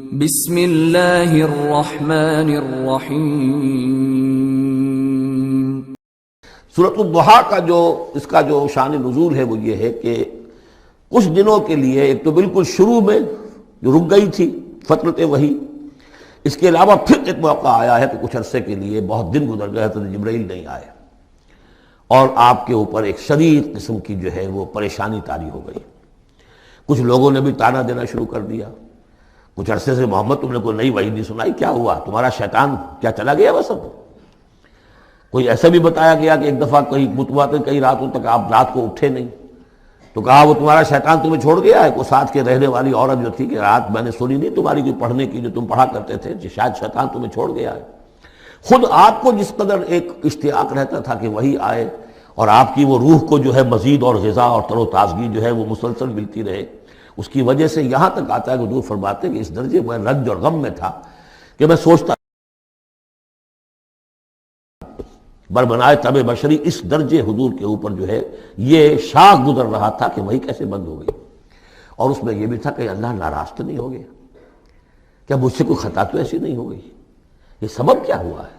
بسم اللہ الرحمن الرحیم۔ سورۃ الضحیٰ کا اس کا جو شان نزول ہے وہ یہ ہے کہ کچھ دنوں کے لیے، ایک تو بالکل شروع میں جو رک گئی تھی فترت وحی، اس کے علاوہ پھر ایک موقع آیا ہے کہ کچھ عرصے کے لیے بہت دن گزر گئے حضرت جبرائیل نہیں آئے اور آپ کے اوپر ایک شدید قسم کی جو ہے وہ پریشانی طاری ہو گئی۔ کچھ لوگوں نے بھی طعنہ دینا شروع کر دیا، کچھ عرصے سے محمد تم نے کوئی نئی وحی نہیں سنائی، کیا ہوا تمہارا شیطان کیا چلا گیا بس؟ اب کوئی ایسا بھی بتایا گیا کہ ایک دفعہ کہیں متواتر کئی راتوں تک آپ رات کو اٹھے نہیں، تو کہا وہ تمہارا شیطان تمہیں چھوڑ گیا ہے۔ کوئی ساتھ کے رہنے والی عورت جو تھی کہ رات میں نے سنی نہیں تمہاری کی پڑھنے کی جو تم پڑھا کرتے تھے، شاید شیطان تمہیں چھوڑ گیا ہے۔ خود آپ کو جس قدر ایک اشتیاق رہتا تھا کہ وہی آئے اور آپ کی وہ روح کو جو ہے مزید اور غذا اور تر و تازگی جو ہے وہ مسلسل ملتی رہے، اس کی وجہ سے یہاں تک آتا ہے کہ حضور فرماتے کہ اس درجے میں رنج اور غم میں تھا کہ میں سوچتا بربنائے طب بشری، اس درجے حضور کے اوپر جو ہے یہ شاخ گزر رہا تھا کہ وہی کیسے بند ہو گئی۔ اور اس میں یہ بھی تھا کہ اللہ ناراض تو نہیں ہو گیا، کیا مجھ سے کوئی خطا تو ایسی نہیں ہو گئی، یہ سبب کیا ہوا ہے؟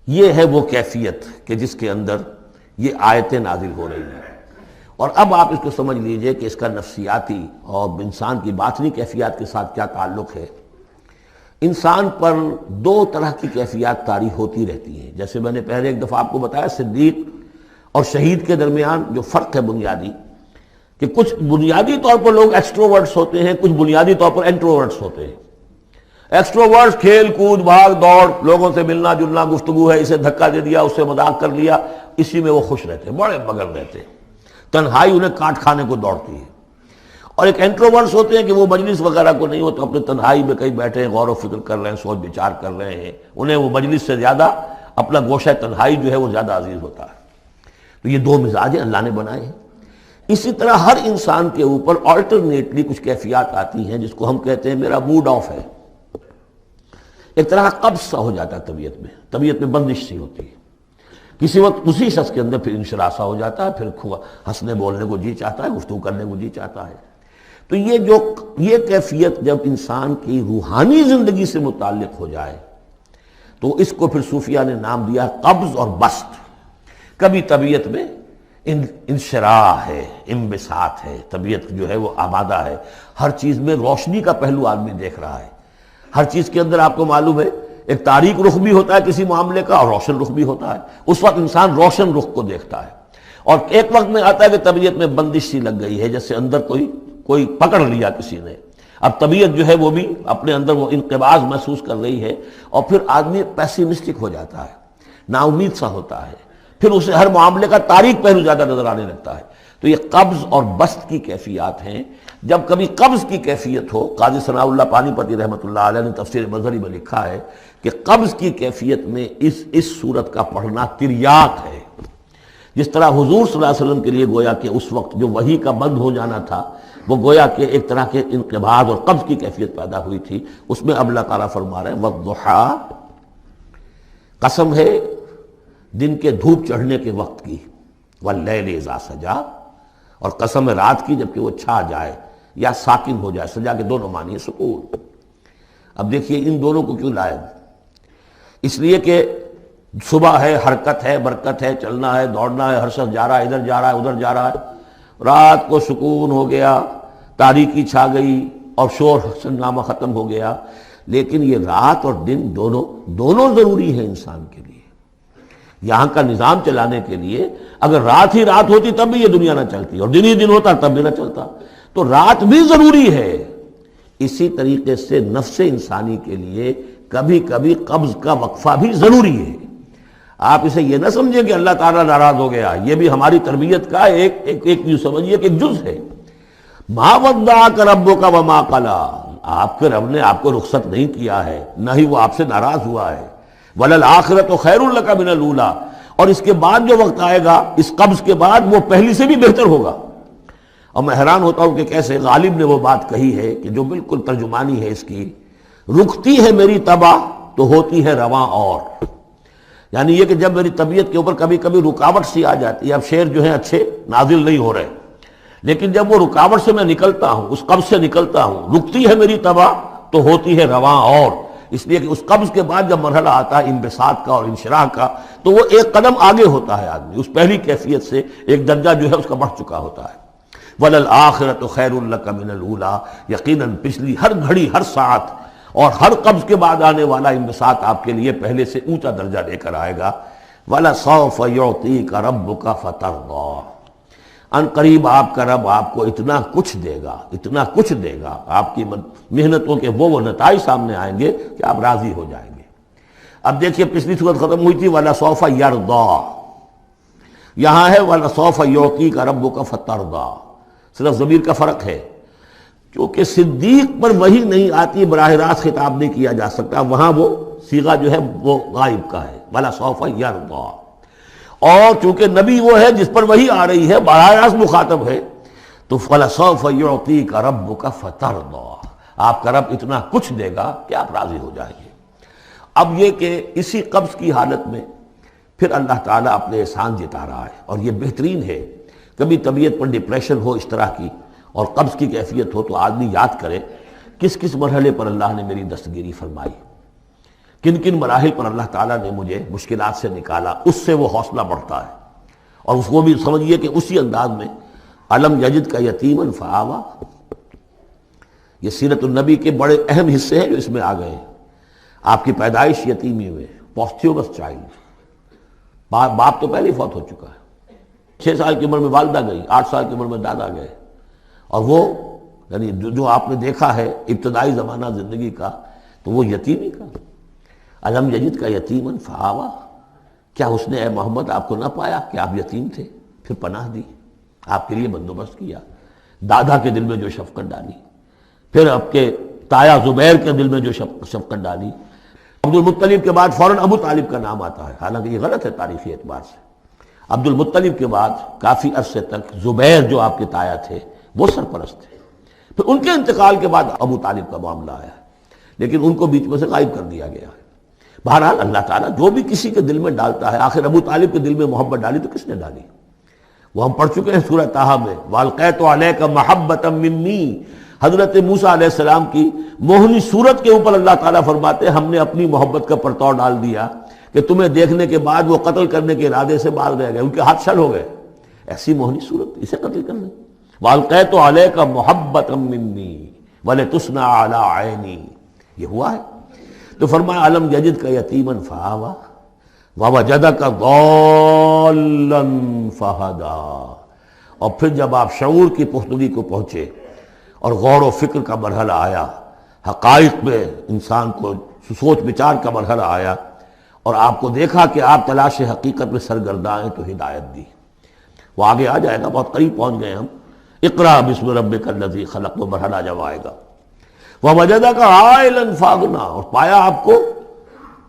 یہ ہے وہ کیفیت کہ جس کے اندر یہ آیتیں نازل ہو رہی ہیں۔ اور اب آپ اس کو سمجھ لیجئے کہ اس کا نفسیاتی اور انسان کی باطنی کیفیات کے ساتھ کیا تعلق ہے۔ انسان پر دو طرح کی کیفیات طاری ہوتی رہتی ہیں، جیسے میں نے پہلے ایک دفعہ آپ کو بتایا صدیق اور شہید کے درمیان جو فرق ہے بنیادی، کہ کچھ بنیادی طور پر لوگ ایکسٹروورٹس ہوتے ہیں، کچھ بنیادی طور پر انٹروورٹس ہوتے ہیں۔ ایکسٹروورٹس کھیل کود بھاگ دوڑ، لوگوں سے ملنا جلنا، گفتگو ہے، اسے دھکا دے دیا اس سے مذاق کر لیا، اسی میں وہ خوش رہتے ہیں، بڑے مگن رہتے ہیں، تنہائی انہیں کاٹ کھانے کو دوڑتی ہے۔ اور ایک انٹروورٹس ہوتے ہیں کہ وہ مجلس وغیرہ کو نہیں ہوتا، اپنے تنہائی میں کہیں بیٹھے ہیں، غور و فکر کر رہے ہیں، سوچ بچار کر رہے ہیں، انہیں وہ مجلس سے زیادہ اپنا گوشہ تنہائی جو ہے وہ زیادہ عزیز ہوتا ہے۔ تو یہ دو مزاج اللہ نے بنائے ہیں۔ اسی طرح ہر انسان کے اوپر آلٹرنیٹلی کچھ کیفیات آتی ہیں جس کو ہم کہتے ہیں میرا موڈ آف ہے، ایک طرح کا قبض سا ہو جاتا ہے، طبیعت میں بندش سی ہوتی ہے، کسی وقت اسی شخص کے اندر پھر انشراح سا ہو جاتا ہے، پھر ہنسنے بولنے کو جی چاہتا ہے، گفتگو کرنے کو جی چاہتا ہے۔ تو یہ کیفیت جب انسان کی روحانی زندگی سے متعلق ہو جائے تو اس کو پھر صوفیہ نے نام دیا قبض اور بسط۔ کبھی طبیعت میں انشراح ہے، انبساط ہے، طبیعت جو ہے وہ آمادہ ہے، ہر چیز میں روشنی کا پہلو آدمی دیکھ رہا ہے، ہر چیز کے اندر آپ کو معلوم ہے ایک تاریک رخ بھی ہوتا ہے کسی معاملے کا اور روشن رخ بھی ہوتا ہے، اس وقت انسان روشن رخ کو دیکھتا ہے۔ اور ایک وقت میں آتا ہے کہ طبیعت میں بندش سی لگ گئی ہے، جیسے اندر کوئی پکڑ لیا کسی نے، اب طبیعت جو ہے وہ بھی اپنے اندر وہ انقباض محسوس کر رہی ہے، اور پھر آدمی پیسیمسٹک ہو جاتا ہے، نا امید سا ہوتا ہے، پھر اسے ہر معاملے کا تاریک پہلو زیادہ نظر آنے لگتا ہے۔ تو یہ قبض اور بسط کی کیفیات ہیں۔ جب کبھی قبض کی کیفیت ہو، قاضی ثناء اللہ پانی پتی رحمۃ اللہ علیہ نے تفسیر مظہری میں لکھا ہے کہ قبض کی کیفیت میں اس صورت کا پڑھنا تریاق ہے، جس طرح حضور صلی اللہ علیہ وسلم کے لیے گویا کہ اس وقت جو وحی کا بند ہو جانا تھا وہ گویا کہ ایک طرح کے انقباض اور قبض کی کیفیت پیدا ہوئی تھی، اس میں اب اللہ تعالیٰ فرما رہے ہیں والضحیٰ، قسم ہے دن کے دھوپ چڑھنے کے وقت کی، واللیل اذا سجا، اور قسم ہے رات کی جبکہ وہ چھا جائے یا ساکن ہو جائے، سجا کے دونوں معنی ہے سکون۔ اب دیکھیے ان دونوں کو کیوں لائے؟ اس لیے کہ صبح ہے، حرکت ہے، برکت ہے، چلنا ہے، دوڑنا ہے، ہر شخص جا رہا ہے، ادھر جا رہا ہے ادھر جا رہا ہے، رات کو سکون ہو گیا، تاریکی چھا گئی اور شور ہنگامہ ختم ہو گیا۔ لیکن یہ رات اور دن دونوں ضروری ہیں انسان کے لیے، یہاں کا نظام چلانے کے لیے۔ اگر رات ہی رات ہوتی تب بھی یہ دنیا نہ چلتی، اور دن ہی دن ہوتا تب بھی نہ چلتا، تو رات بھی ضروری ہے۔ اسی طریقے سے نفس انسانی کے لیے کبھی کبھی قبض کا وقفہ بھی ضروری ہے۔ آپ اسے یہ نہ سمجھیں کہ اللہ تعالیٰ ناراض ہو گیا، یہ بھی ہماری تربیت کا ایک یوں سمجھیے کہ ایک جز ہے۔ ما ودعک ربک وما قلی، آپ کے رب نے آپ کو رخصت نہیں کیا ہے، نہ ہی وہ آپ سے ناراض ہوا ہے۔ وَلَلْآخِرَةُ خَيْرٌ لَكَ مِنَ الْأُولَىٰ، اور اس کے بعد جو وقت آئے گا اس قبض کے بعد وہ پہلی سے بھی بہتر ہوگا۔ اور میں حیران ہوتا ہوں کہ کیسے غالب نے وہ بات کہی ہے کہ جو بالکل ترجمانی ہے اس کی، رکتی ہے میری طبع تو ہوتی ہے رواں اور، یعنی یہ کہ جب میری طبیعت کے اوپر کبھی کبھی رکاوٹ سی آ جاتی ہے، اب شعر جو ہیں اچھے نازل نہیں ہو رہے، لیکن جب وہ رکاوٹ سے میں نکلتا ہوں، اس قبض سے نکلتا ہوں، رکتی ہے میری طبع تو ہوتی ہے رواں اور، اس لیے کہ اس قبض کے بعد جب مرحلہ آتا ہے انبساط کا اور انشراح کا تو وہ ایک قدم آگے ہوتا ہے آدمی، اس پہلی کیفیت سے ایک درجہ جو ہے اس کا بڑھ چکا ہوتا ہے۔ وَلَلْآخِرَةُ خَيْرٌ لَكَ مِنَ الْأُولَىٰ، یقیناً پچھلی ہر گھڑی، ہر ساعت اور ہر قبض کے بعد آنے والا انبساط آپ کے لیے پہلے سے اونچا درجہ لے کر آئے گا۔ وَلَسَوْفَ يُعْطِيكَ رَبُّكَ فَتَرْضَىٰ، ان قریب آپ کا رب آپ کو اتنا کچھ دے گا، اتنا کچھ دے گا، آپ کی محنتوں کے وہ نتائج سامنے آئیں گے کہ آپ راضی ہو جائیں گے۔ اب دیکھیے پچھلی صورت ختم ہوئی تھی وَلَسَوْفَ يَرْضَىٰ، یہاں ہے وَلَسَوْفَ يُعْطِيكَ رَبُّكَ فَتَرْضَىٰ، صرف ضمیر کا فرق ہے، کیونکہ صدیق پر وحی نہیں آتی، براہ راست خطاب نہیں کیا جا سکتا، وہاں وہ صیغہ جو ہے وہ غائب کا ہے، وَلَسَوْفَ يَرْضَىٰ، اور چونکہ نبی وہ ہے جس پر وحی آ رہی ہے، براہ راست مخاطب ہے، تو فَلَسَوْفَ يُعْطِيكَ رَبُّكَ فَتَرْضَىٰ، آپ کا رب اتنا کچھ دے گا کہ آپ راضی ہو جائیں گے۔ اب یہ کہ اسی قبض کی حالت میں پھر اللہ تعالیٰ اپنے احسان جتا رہا ہے، اور یہ بہترین ہے۔ کبھی طبیعت پر ڈپریشن ہو اس طرح کی اور قبض کی کیفیت ہو تو آدمی یاد کرے کس کس مرحلے پر اللہ نے میری دستگیری فرمائی، کن کن مراحل پر اللہ تعالیٰ نے مجھے مشکلات سے نکالا، اس سے وہ حوصلہ بڑھتا ہے۔ اور اس کو بھی سمجھیے کہ اسی انداز میں علم یجد کا یتیماً فآویٰ، یہ سیرت النبی کے بڑے اہم حصے ہیں جو اس میں آ گئے ہیں۔ آپ کی پیدائش یتیمی میں، پوسٹیومس چائلڈ، باپ تو پہلے ہی فوت ہو چکا ہے، 6 سال کی عمر میں والدہ گئی، 8 سال کی عمر میں دادا گئے، اور وہ یعنی جو آپ نے دیکھا ہے ابتدائی زمانہ زندگی کا تو وہ یتیمی کا۔ علم یجد کا یتیماً فآویٰ، کیا اس نے اے محمد آپ کو نہ پایا کہ آپ یتیم تھے، پھر پناہ دی، آپ کے لیے بندوبست کیا، دادا کے دل میں جو شفقت ڈالی، پھر آپ کے تایا زبیر کے دل میں جو شفقت ڈالی۔ عبد المطلب کے بعد فوراً ابو طالب کا نام آتا ہے، حالانکہ یہ غلط ہے تاریخی اعتبار سے۔ عبد المطلب کے بعد کافی عرصے تک زبیر جو آپ کے تایا تھے وہ سرپرست تھے، پھر ان کے انتقال کے بعد ابو طالب کا معاملہ آیا، لیکن ان کو بیچ میں سے غائب کر دیا گیا ہے۔ بہرحال اللہ تعالیٰ جو بھی کسی کے دل میں ڈالتا ہے، آخر ابو طالب کے دل میں محبت ڈالی تو کس نے ڈالی؟ وہ ہم پڑھ چکے ہیں سورہ طٰہٰ میں، وَأَلْقَيْتُ عَلَيْكَ مَحَبَّةً مِّنِّي، حضرت موسیٰ علیہ السلام کی موہنی صورت کے اوپر اللہ تعالیٰ فرماتے ہیں ہم نے اپنی محبت کا پرتو ڈال دیا کہ تمہیں دیکھنے کے بعد وہ قتل کرنے کے ارادے سے باز رہ گئے، ان کے ہاتھ شل ہو گئے، ایسی موہنی صورت، اسے قتل کرنا۔ وَأَلْقَيْتُ عَلَيْكَ مَحَبَّةً مِّنِّي وَلِتُصْنَعَ عَلَىٰ عَيْنِي، یہ ہوا ہے۔ تو فرمایا علم یجد کا یتیماً فآویٰ ووجدک ضالاً فہدیٰ، اور پھر جب آپ شعور کی پختگی کو پہنچے اور غور و فکر کا مرحلہ آیا، حقائق میں انسان کو سوچ بچار کا مرحلہ آیا، اور آپ کو دیکھا کہ آپ تلاش حقیقت میں سرگرداں ہیں تو ہدایت دی۔ وہ آگے آ جائے گا، بہت قریب پہنچ گئے ہم، اقرأ بسم ربک الذی خلق، وہ مرحلہ جب آئے گا۔ وَوَجَدَكَ عَائِلًا فَأَغْنَىٰ، اور پایا آپ کو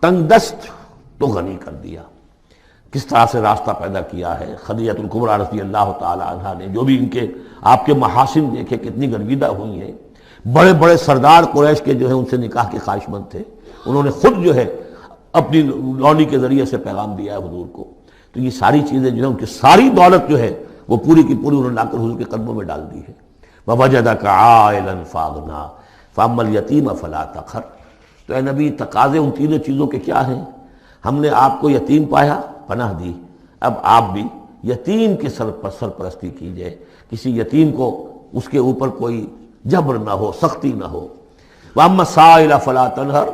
تنگ دست تو غنی کر دیا۔ کس طرح سے راستہ پیدا کیا ہے خدیجہ الکبریٰ رضی اللہ تعالی عنہا نے، جو بھی ان کے آپ کے محاسن دیکھے کتنی گرویدہ ہوئی ہیں۔ بڑے بڑے سردار قریش کے جو ہے ان سے نکاح کے خواہش مند تھے، انہوں نے خود جو ہے اپنی لونی کے ذریعے سے پیغام دیا ہے حضور کو۔ تو یہ ساری چیزیں جو ہے ان کی ساری دولت جو ہے وہ پوری کی پوری انہوں نے لا کر حضور کے قدموں میں ڈال دی ہے۔ وَوَجَدَكَ عَائِلًا فَأَغْنَىٰ فَأَمَّا الْيَتِيمَ فَلَا تَقْهَرْ، تو اے نبی تقاضے ان تینوں چیزوں کے کیا ہیں؟ ہم نے آپ کو یتیم پایا، پناہ دی، اب آپ بھی یتیم کے سرپرستی کیجئے، کسی یتیم کو اس کے اوپر کوئی جبر نہ ہو، سختی نہ ہو۔ وَأَمَّا السَّائِلَ فَلَا تَنْهَرْ،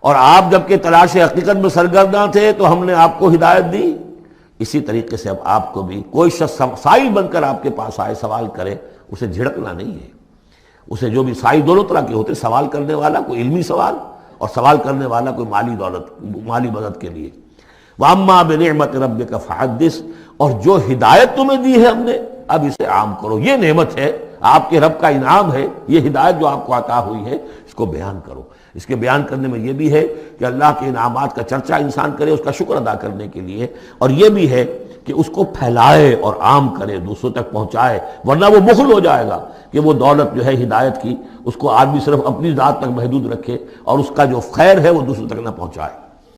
اور آپ جب کہ تلاش حقیقت میں سرگرداں تھے تو ہم نے آپ کو ہدایت دی، اسی طریقے سے اب آپ کو بھی کوئی شخص سائل بن کر آپ کے پاس آئے سوال کرے، اسے جھڑکنا نہیں ہے۔ اسے جو بھی سائل دونوں طرح کے ہوتے، سوال کرنے والا کوئی علمی سوال اور سوال کرنے والا کوئی مالی دولت، مالی مدد کے لیے۔ وَأَمَّا بِنِعْمَةِ رَبِّكَ فَحَدِّثْ، اور جو ہدایت تمہیں دی ہے ہم نے اب اسے عام کرو، یہ نعمت ہے، آپ کے رب کا انعام ہے، یہ ہدایت جو آپ کو عطا ہوئی ہے اس کو بیان کرو۔ اس کے بیان کرنے میں یہ بھی ہے کہ اللہ کے انعامات کا چرچا انسان کرے اس کا شکر ادا کرنے کے لیے، اور یہ بھی ہے کہ اس کو پھیلائے اور عام کرے، دوسروں تک پہنچائے، ورنہ وہ بخل ہو جائے گا کہ وہ دولت جو ہے ہدایت کی اس کو آدمی صرف اپنی ذات تک محدود رکھے اور اس کا جو خیر ہے وہ دوسروں تک نہ پہنچائے۔